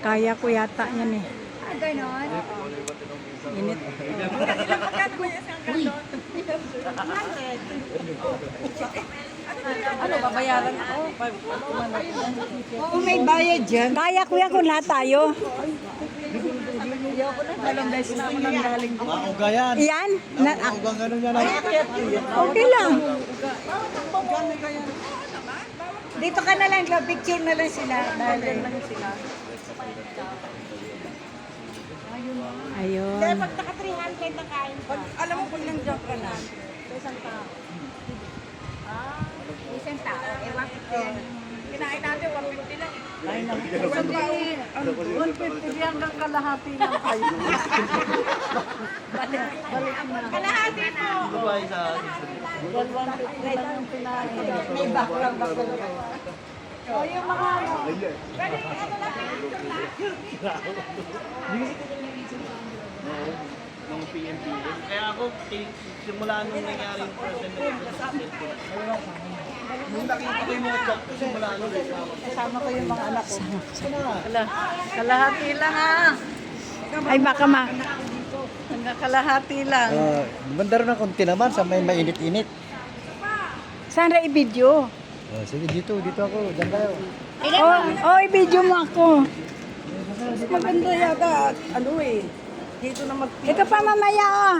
Kaya ko yata yan eh. Ah, ganon? Init. Ilang magkano ba yung isang galon? Ano, babayaran ako? Kung may bayad dyan. Kaya ko yan kung lahat tayo. Dalawang beses na ako nang galing. Maugayan. Iyan? Maugang ano niya na. Okay lang. Dito ka na lang, picture na lang sila. Ayun. Pag naka 300 na kain ka. Alam mo kung nandiyan ka na. Isang tao. Isang tao. Ewan ko yan. Kinain natin, 150 lang. Ay, naman. 150 hanggang kalahati lang kayo. Balik na. Kalahati po. Dubai sa 150 lang yung kinain. May background ako. O yung mga ano. Pwede ano lang. ng PNP. Kaya ako, simula nung nangyari yung present na nung nakita ko yung mga chat ko, simula nung Kasama ko yung mga anak ko. Kalahati lang ah. Ay baka Hanggang kalahati lang. banda rin ng konti naman sa may mainit-init. Saan ra i-video? Sige, dito ako. Diyan tayo. I-video mo ako. Mas maganda yata, ano eh. Dito na mag Ito pa mamaya oh.